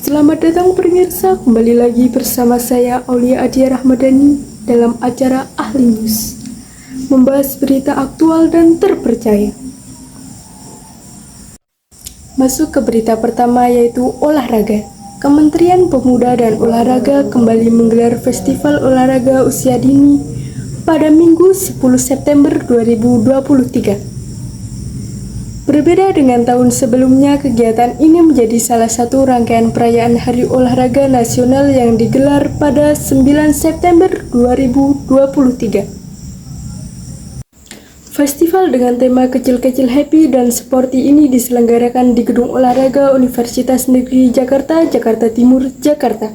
Selamat datang pemirsa, kembali lagi bersama saya Aulia Adia Rahmadani dalam acara Ahli News, membahas berita aktual dan terpercaya. Masuk ke berita pertama, yaitu olahraga. Kementerian Pemuda dan Olahraga kembali menggelar Festival Olahraga Usia Dini pada Minggu 10 September 2023. Berbeda dengan tahun sebelumnya, kegiatan ini menjadi salah satu rangkaian perayaan Hari Olahraga Nasional yang digelar pada 9 September 2023. Festival dengan tema Kecil-Kecil Happy dan Sporty ini diselenggarakan di Gedung Olahraga Universitas Negeri Jakarta, Jakarta Timur, Jakarta.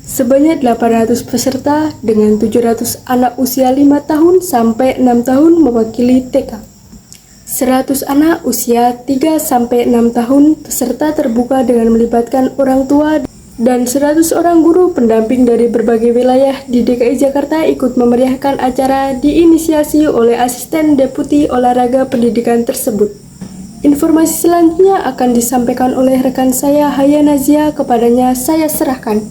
Sebanyak 800 peserta dengan 700 anak usia 5 tahun sampai 6 tahun mewakili TK. 100 anak usia 3-6 tahun peserta terbuka dengan melibatkan orang tua dan 100 orang guru pendamping dari berbagai wilayah di DKI Jakarta ikut memeriahkan acara diinisiasi oleh Asisten Deputi Olahraga Pendidikan tersebut. Informasi selanjutnya akan disampaikan oleh rekan saya Haya Nazia, kepadanya saya serahkan.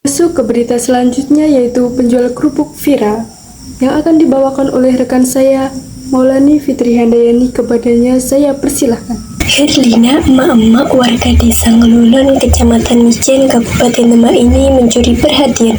Masuk ke berita selanjutnya, yaitu penjual kerupuk viral yang akan dibawakan oleh rekan saya Maulani Fitri Handayani, kepadanya saya persilahkan. Herlina, emak-emak warga desa Ngelulon, Kecamatan Mijen, Kabupaten Demak ini mencuri perhatian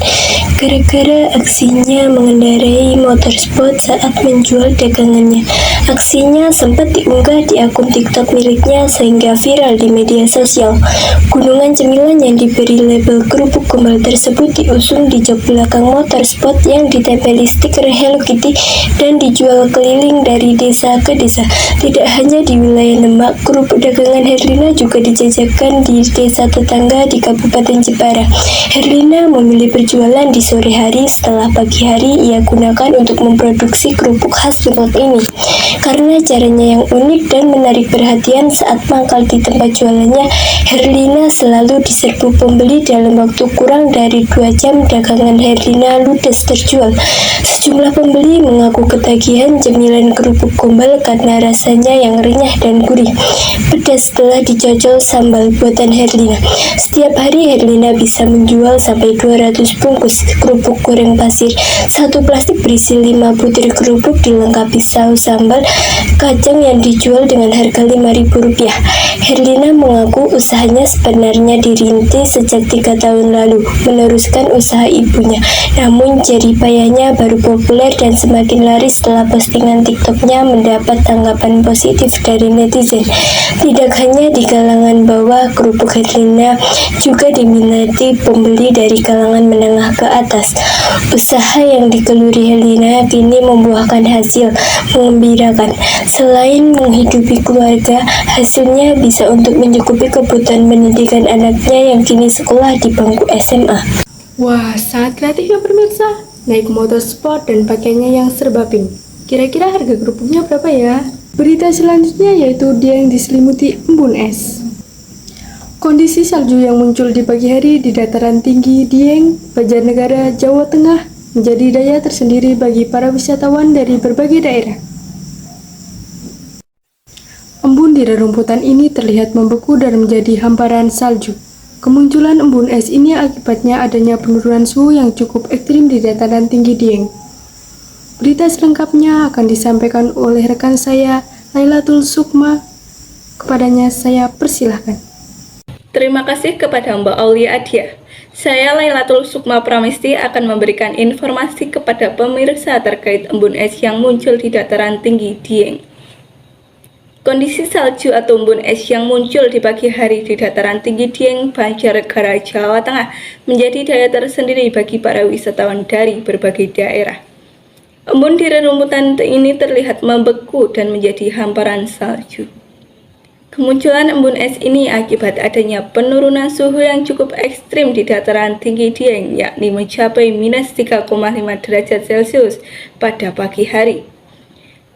gara-gara aksinya mengendarai motor sport saat menjual dagangannya. Aksinya sempat diunggah di akun TikTok miliknya sehingga viral di media sosial. Gunungan cemilan yang diberi label kerupuk gombal tersebut diusung di jok belakang motor sport yang ditempeli stiker Hello Kitty dan dijual keliling dari desa ke desa. Tidak hanya di wilayah Demak, kerupuk dagangan Herlina juga dijajakan di desa tetangga di Kabupaten Jepara. Herlina memilih berjualan di sore hari setelah pagi hari ia gunakan untuk memproduksi kerupuk khas tempat ini. Karena caranya yang unik dan menarik perhatian saat mangkal di tempat jualannya, Herlina selalu diserbu pembeli dalam waktu kurang dari 2 jam dagangan Herlina ludes terjual. Sejumlah pembeli mengaku ketagihan cemilan kerupuk gombal karena rasanya yang renyah dan gurih, pedas setelah dicocol sambal buatan Herlina. Setiap hari Herlina bisa menjual sampai 200 bungkus kerupuk goreng pasir. Satu plastik berisi 5 butir kerupuk dilengkapi saus sambal kacang yang dijual dengan harga Rp5.000. Herlina mengaku usahanya sebenarnya dirintis sejak 3 tahun lalu, meneruskan usaha ibunya. Namun jeripayahnya baru populer dan semakin laris setelah postingan TikToknya mendapat tanggapan positif dari netizen. Tidak hanya di kalangan bawah, kerupuk Herlina juga diminati pembeli dari kalangan menengah ke atas. Usaha yang digeluri Herlina kini membuahkan hasil mengembirakan. Selain menghidupi keluarga, hasilnya bisa untuk mencukupi kebutuhan pendidikan anaknya yang kini sekolah di bangku SMA. Wah, sangat kreatif ya pemirsa. Naik motor sport dan pakaiannya yang serba pink. Kira-kira harga kerupuknya berapa ya? Berita selanjutnya yaitu Dieng diselimuti embun es. Kondisi salju yang muncul di pagi hari di dataran tinggi Dieng, Banjarnegara, Jawa Tengah menjadi daya tersendiri bagi para wisatawan dari berbagai daerah. Embun di rerumputan ini terlihat membeku dan menjadi hamparan salju. Kemunculan embun es ini akibatnya adanya penurunan suhu yang cukup ekstrim di dataran tinggi Dieng. Berita selengkapnya akan disampaikan oleh rekan saya, Lailatul Sukma. Kepadanya saya persilahkan. Terima kasih kepada Mbak Aulia Adia. Saya Lailatul Sukma Pramesti akan memberikan informasi kepada pemirsa terkait embun es yang muncul di dataran tinggi Dieng. Kondisi salju atau embun es yang muncul di pagi hari di dataran tinggi Dieng, Banjarnegara, Jawa Tengah menjadi daya tersendiri bagi para wisatawan dari berbagai daerah. Embun di rerumputan ini terlihat membeku dan menjadi hamparan salju. Kemunculan embun es ini akibat adanya penurunan suhu yang cukup ekstrim di dataran tinggi Dieng, yakni mencapai minus 3,5 derajat Celcius pada pagi hari.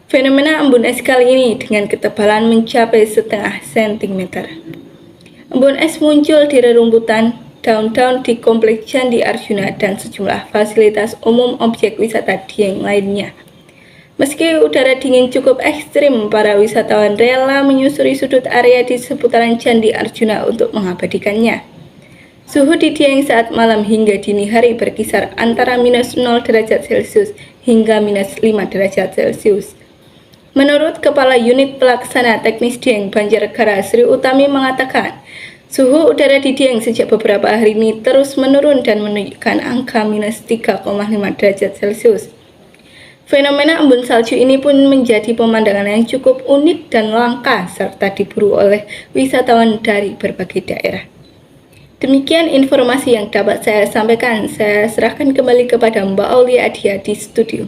Fenomena embun es kali ini dengan ketebalan mencapai setengah sentimeter. Embun es muncul di rerumputan, daun-daun di Kompleks Candi Arjuna dan sejumlah fasilitas umum objek wisata Dieng lainnya. Meski udara dingin cukup ekstrim, para wisatawan rela menyusuri sudut area di seputaran Candi Arjuna untuk mengabadikannya. Suhu di Dieng saat malam hingga dini hari berkisar antara minus 0 derajat Celcius hingga minus 5 derajat Celcius. Menurut Kepala Unit Pelaksana Teknis Dieng Banjarnegara Sri Utami mengatakan, suhu udara di Dieng sejak beberapa hari ini terus menurun dan menunjukkan angka minus 3,5 derajat Celcius. Fenomena embun salju ini pun menjadi pemandangan yang cukup unik dan langka serta diburu oleh wisatawan dari berbagai daerah. Demikian informasi yang dapat saya sampaikan. Saya serahkan kembali kepada Mbak Aulia Adia di studio.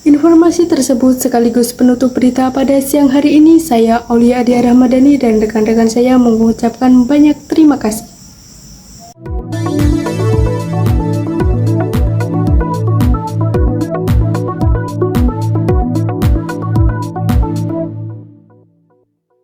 Informasi tersebut sekaligus penutup berita pada siang hari ini. Saya Aulia Adia Rahmadani dan rekan-rekan saya mengucapkan banyak terima kasih.